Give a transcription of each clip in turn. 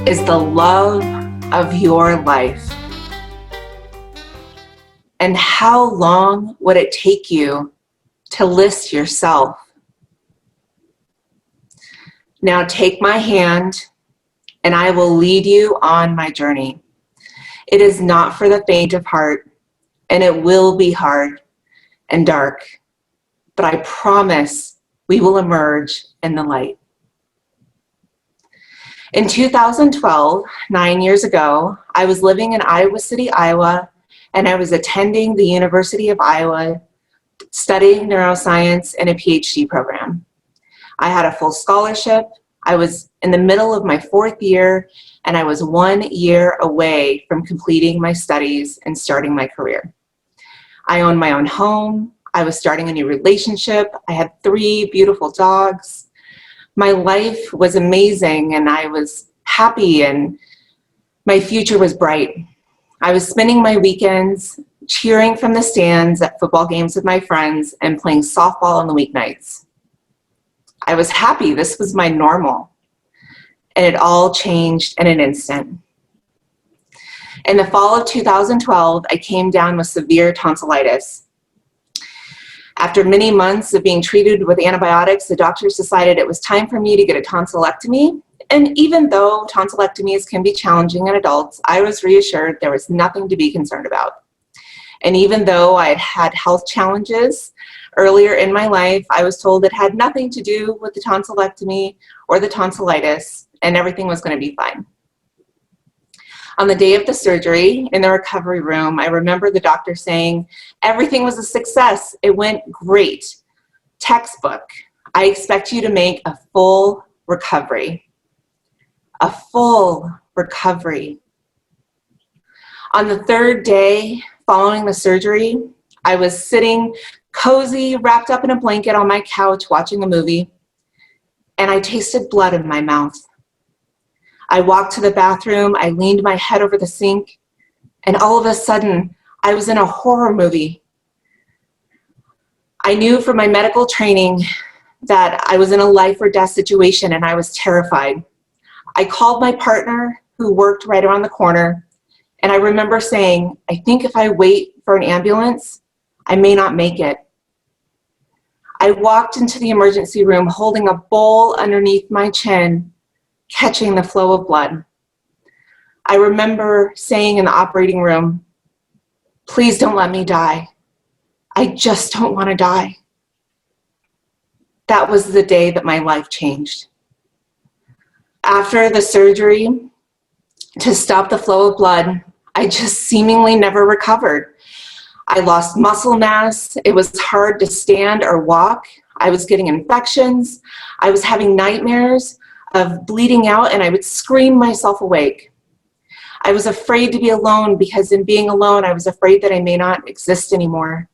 is the love of your life. And how long would it take you to list yourself? Now take my hand and I will lead you on my journey. It is not for the faint of heart, and it will be hard and dark, but I promise we will emerge in the light. In 2012, 9 years ago, I was living in Iowa City, Iowa, and I was attending the University of Iowa, studying neuroscience in a PhD program. I had a full scholarship. I was in the middle of my 4th year, and I was 1 year away from completing my studies and starting my career. I owned my own home. I was starting a new relationship. I had 3 beautiful dogs. My life was amazing, and I was happy, and my future was bright. I was spending my weekends cheering from the stands at football games with my friends and playing softball on the weeknights. I was happy. This was my normal. And it all changed in an instant. In the fall of 2012, I came down with severe tonsillitis. After many months of being treated with antibiotics, the doctors decided it was time for me to get a tonsillectomy. And even though tonsillectomies can be challenging in adults, I was reassured there was nothing to be concerned about. And even though I had had health challenges earlier in my life, I was told it had nothing to do with the tonsillectomy or the tonsillitis, and everything was going to be fine. On the day of the surgery in the recovery room, I remember the doctor saying, everything was a success. It went great. Textbook. I expect you to make a full recovery. A full recovery. On the 3rd day following the surgery, I was sitting cozy, wrapped up in a blanket on my couch watching a movie, and I tasted blood in my mouth. I walked to the bathroom, I leaned my head over the sink, and all of a sudden, I was in a horror movie. I knew from my medical training that I was in a life or death situation, and I was terrified. I called my partner, who worked right around the corner, and I remember saying, I think if I wait for an ambulance, I may not make it. I walked into the emergency room holding a bowl underneath my chin, catching the flow of blood. I remember saying in the operating room, please don't let me die. I just don't want to die. That was the day that my life changed. After the surgery, to stop the flow of blood, I just seemingly never recovered. I lost muscle mass. It was hard to stand or walk. I was getting infections. I was having nightmares of bleeding out, and I would scream myself awake. I was afraid to be alone because in being alone, I was afraid that I may not exist anymore.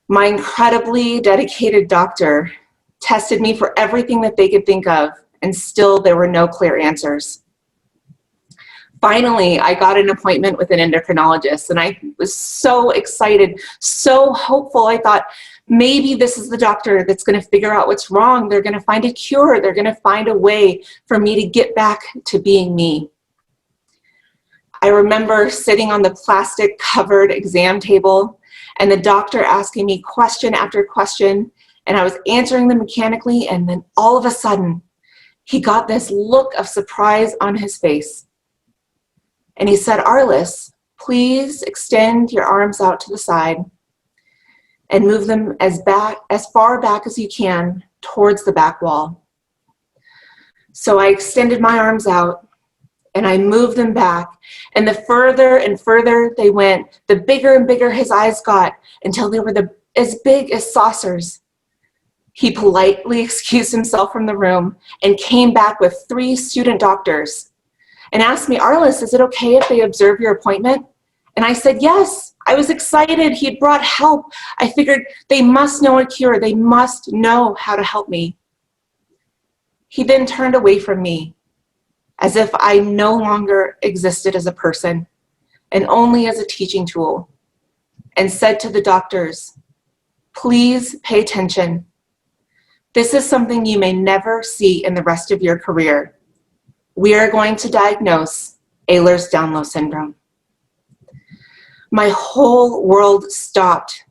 My incredibly dedicated doctor tested me for everything that they could think of, and still there were no clear answers. Finally, I got an appointment with an endocrinologist, and I was so excited, so hopeful. I thought, maybe this is the doctor that's going to figure out what's wrong. They're going to find a cure. They're going to find a way for me to get back to being me. I remember sitting on the plastic covered exam table and the doctor asking me question after question, and I was answering them mechanically, and then all of a sudden, he got this look of surprise on his face. And he said, Arliss, please extend your arms out to the side and move them as far back as you can towards the back wall. So I extended my arms out and I moved them back, and the further and further they went, the bigger and bigger his eyes got until they were as big as saucers. He politely excused himself from the room and came back with 3 student doctors and asked me, Arliss, is it okay if they observe your appointment? And I said, yes. I was excited. He had brought help. I figured they must know a cure. They must know how to help me. He then turned away from me as if I no longer existed as a person and only as a teaching tool, and said to the doctors, please pay attention. This is something you may never see in the rest of your career. We are going to diagnose Ehlers-Danlos syndrome. My whole world stopped.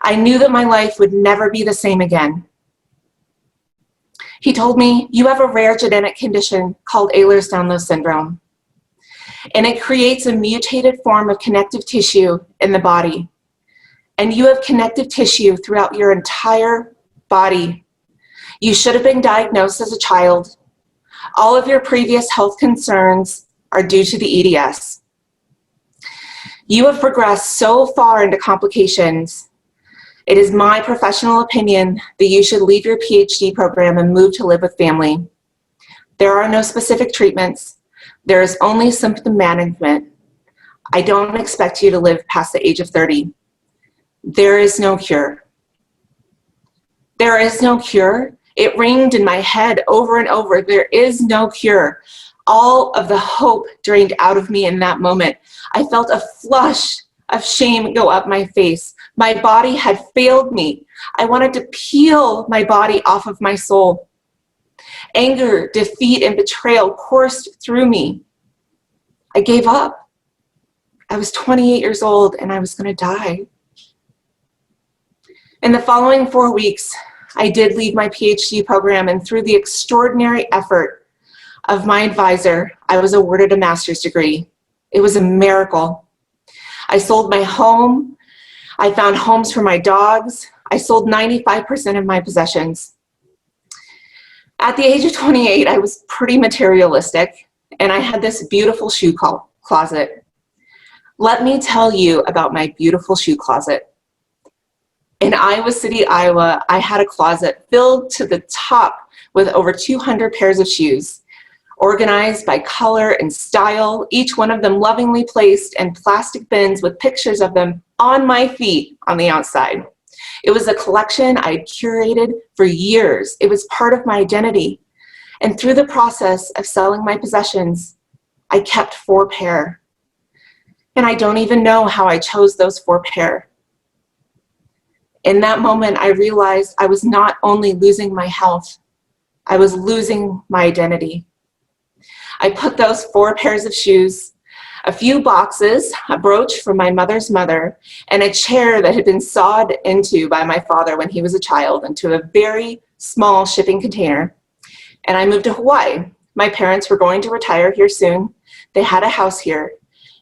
I knew that my life would never be the same again. He told me, you have a rare genetic condition called Ehlers-Danlos syndrome, and it creates a mutated form of connective tissue in the body. And you have connective tissue throughout your entire body. You should have been diagnosed as a child. All of your previous health concerns are due to the EDS. You have progressed so far into complications. It is my professional opinion that you should leave your PhD program and move to live with family. There are no specific treatments. There is only symptom management. I don't expect you to live past the age of 30. There is no cure. There is no cure. It ringed in my head over and over. There is no cure. All of the hope drained out of me in that moment. I felt a flush of shame go up my face. My body had failed me. I wanted to peel my body off of my soul. Anger, defeat, and betrayal coursed through me. I gave up. I was 28 years old and I was going to die. In the following 4 weeks, I did leave my PhD program, and through the extraordinary effort of my advisor, I was awarded a master's degree. It was a miracle. I sold my home. I found homes for my dogs. I sold 95% of my possessions. At the age of 28, I was pretty materialistic, and I had this beautiful shoe closet. Let me tell you about my beautiful shoe closet. In Iowa City, Iowa, I had a closet filled to the top with over 200 pairs of shoes, organized by color and style, each one of them lovingly placed in plastic bins with pictures of them on my feet on the outside. It was a collection I had curated for years. It was part of my identity. And through the process of selling my possessions, I kept 4 pair. And I don't even know how I chose those 4 pair. In that moment, I realized I was not only losing my health, I was losing my identity. I put those 4 pairs of shoes, a few boxes, a brooch from my mother's mother, and a chair that had been sawed into by my father when he was a child into a very small shipping container. And I moved to Hawaii. My parents were going to retire here soon. They had a house here.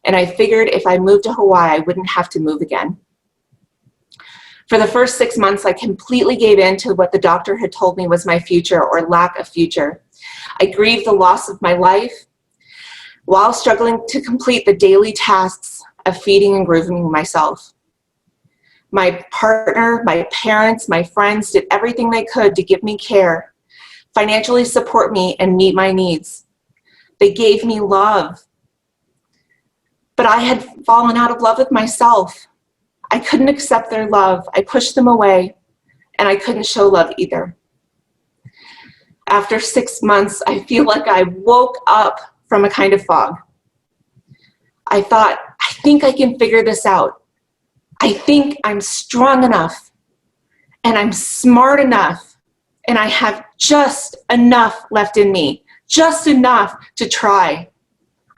And I figured if I moved to Hawaii, I wouldn't have to move again. For the first 6 months, I completely gave in to what the doctor had told me was my future or lack of future. I grieved the loss of my life while struggling to complete the daily tasks of feeding and grooming myself. My partner, my parents, my friends did everything they could to give me care, financially support me, and meet my needs. They gave me love. But I had fallen out of love with myself. I couldn't accept their love. I pushed them away, and I couldn't show love either. After 6 months, I feel like I woke up from a kind of fog. I thought, I think I can figure this out. I think I'm strong enough, and I'm smart enough, and I have just enough left in me, just enough to try.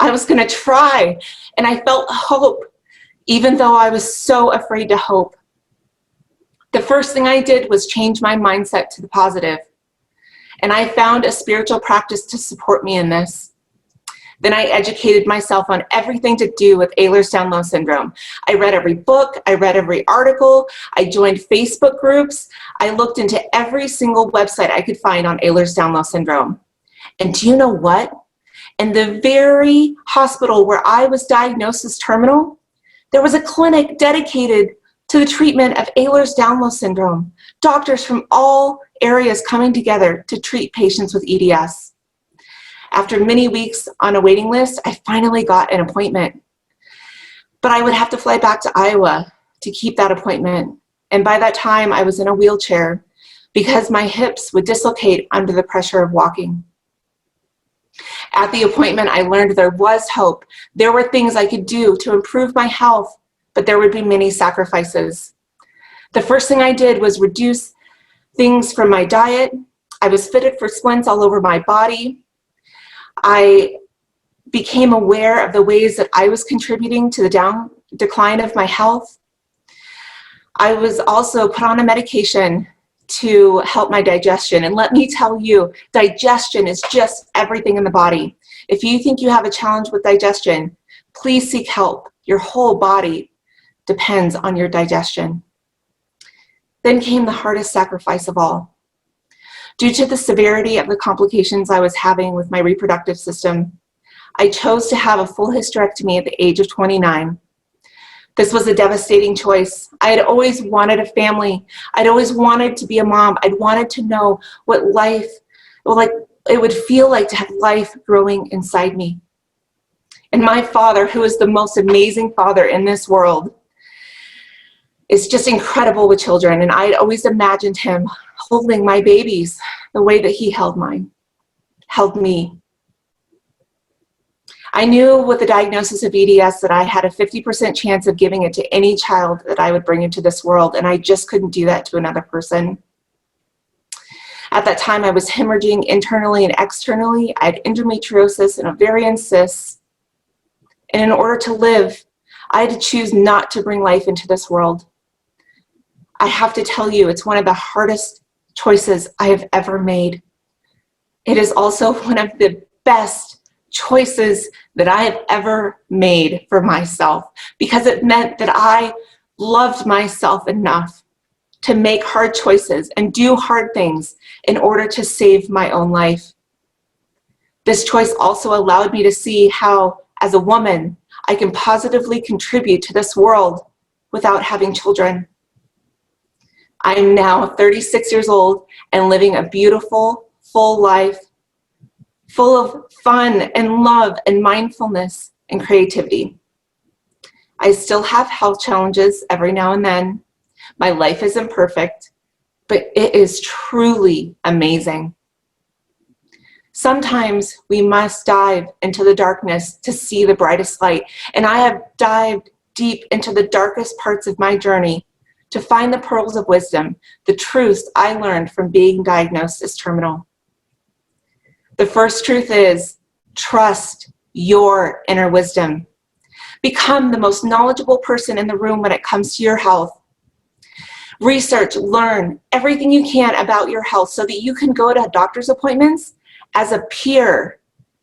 I was going to try, and I felt hope, even though I was so afraid to hope. The first thing I did was change my mindset to the positive, and I found a spiritual practice to support me in this. Then I educated myself on everything to do with Ehlers-Danlos syndrome. I read every book, I read every article, I joined Facebook groups, I looked into every single website I could find on Ehlers-Danlos syndrome. And do you know what? In the very hospital where I was diagnosed as terminal, there was a clinic dedicated to the treatment of Ehlers-Danlos syndrome. Doctors from all areas coming together to treat patients with EDS. After many weeks on a waiting list, I finally got an appointment. But I would have to fly back to Iowa to keep that appointment. And by that time, I was in a wheelchair because my hips would dislocate under the pressure of walking. At the appointment, I learned there was hope. There were things I could do to improve my health, but there would be many sacrifices. The first thing I did was reduce things from my diet. I was fitted for splints all over my body. I became aware of the ways that I was contributing to the decline of my health. I was also put on a medication to help my digestion. And let me tell you, digestion is just everything in the body. If you think you have a challenge with digestion, please seek help. Your whole body depends on your digestion. Then came the hardest sacrifice of all. Due to the severity of the complications I was having with my reproductive system, I chose to have a full hysterectomy at the age of 29. This was a devastating choice. I had always wanted a family. I'd always wanted to be a mom. I'd wanted to know what life, like it would feel like to have life growing inside me. And my father, who is the most amazing father in this world, is just incredible with children. And I'd always imagined him holding my babies the way that he held me. I knew with the diagnosis of EDS that I had a 50% chance of giving it to any child that I would bring into this world, and I just couldn't do that to another person. At that time, I was hemorrhaging internally and externally. I had endometriosis and ovarian cysts. And in order to live, I had to choose not to bring life into this world. I have to tell you, it's one of the hardest choices I have ever made. It is also one of the best choices that I have ever made for myself, because it meant that I loved myself enough to make hard choices and do hard things in order to save my own life. This choice also allowed me to see how, as a woman, I can positively contribute to this world without having children. I am now 36 years old and living a beautiful, full life, full of fun and love and mindfulness and creativity. I still have health challenges every now and then. My life isn't perfect, but it is truly amazing. Sometimes we must dive into the darkness to see the brightest light, and I have dived deep into the darkest parts of my journey to find the pearls of wisdom, the truths I learned from being diagnosed as terminal. The first truth is, trust your inner wisdom. Become the most knowledgeable person in the room when it comes to your health. Research, learn everything you can about your health so that you can go to doctor's appointments as a peer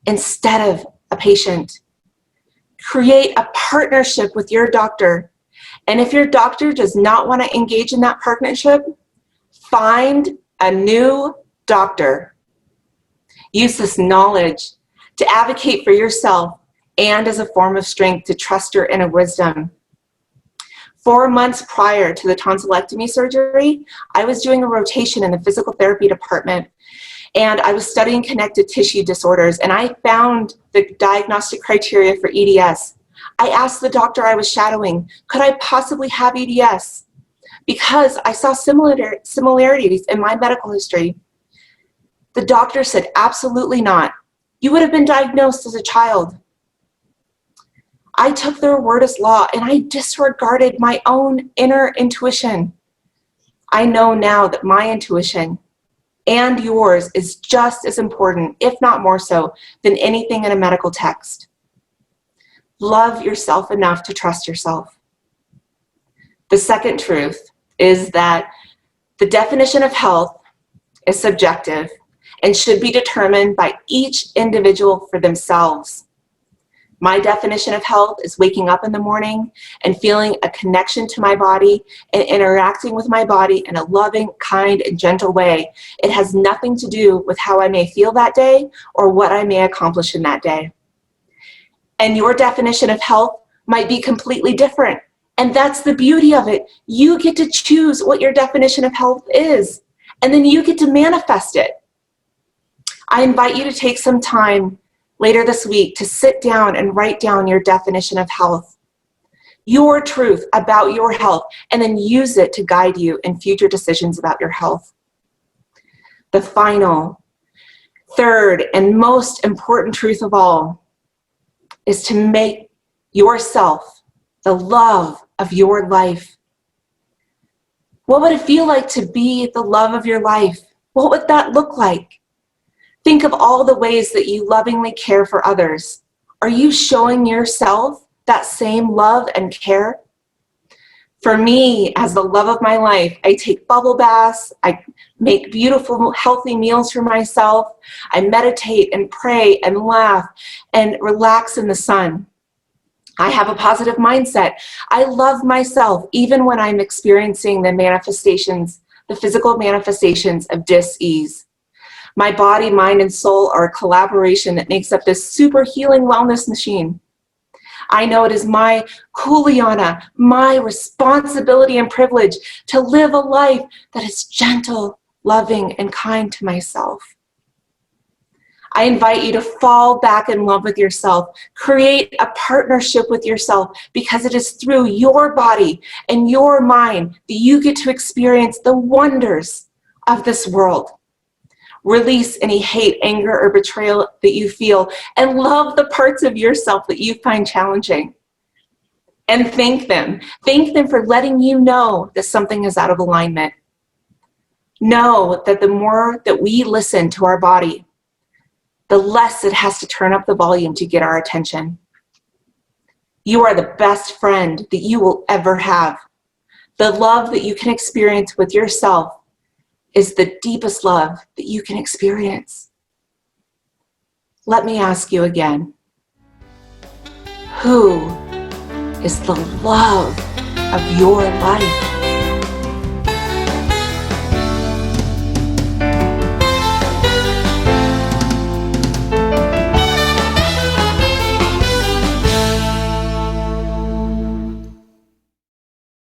instead of a patient. Create a partnership with your doctor. And if your doctor does not want to engage in that partnership, find a new doctor. Use this knowledge to advocate for yourself and as a form of strength to trust your inner wisdom. 4 months prior to the tonsillectomy surgery, I was doing a rotation in the physical therapy department, and I was studying connective tissue disorders, and I found the diagnostic criteria for EDS. I asked the doctor I was shadowing, could I possibly have EDS? Because I saw similarities in my medical history. The doctor said, absolutely not. You would have been diagnosed as a child. I took their word as law, and I disregarded my own inner intuition. I know now that my intuition and yours is just as important, if not more so, than anything in a medical text. Love yourself enough to trust yourself. The second truth is that the definition of health is subjective and should be determined by each individual for themselves. My definition of health is waking up in the morning and feeling a connection to my body and interacting with my body in a loving, kind, and gentle way. It has nothing to do with how I may feel that day or what I may accomplish in that day. And your definition of health might be completely different. And that's the beauty of it. You get to choose what your definition of health is, and then you get to manifest it. I invite you to take some time later this week to sit down and write down your definition of health, your truth about your health, and then use it to guide you in future decisions about your health. The final, third, and most important truth of all is to make yourself the love of your life. What would it feel like to be the love of your life? What would that look like? Think of all the ways that you lovingly care for others. Are you showing yourself that same love and care? For me, as the love of my life, I take bubble baths, I make beautiful, healthy meals for myself, I meditate and pray and laugh and relax in the sun. I have a positive mindset. I love myself even when I'm experiencing the manifestations, the physical manifestations of dis-ease. My body, mind, and soul are a collaboration that makes up this super healing wellness machine. I know it is my kuleana, my responsibility and privilege to live a life that is gentle, loving, and kind to myself. I invite you to fall back in love with yourself. Create a partnership with yourself, because it is through your body and your mind that you get to experience the wonders of this world. Release any hate, anger, or betrayal that you feel, and love the parts of yourself that you find challenging. And thank them. Thank them for letting you know that something is out of alignment. Know that the more that we listen to our body, the less it has to turn up the volume to get our attention. You are the best friend that you will ever have. The love that you can experience with yourself is the deepest love that you can experience. Let me ask you again. Who is the love of your life?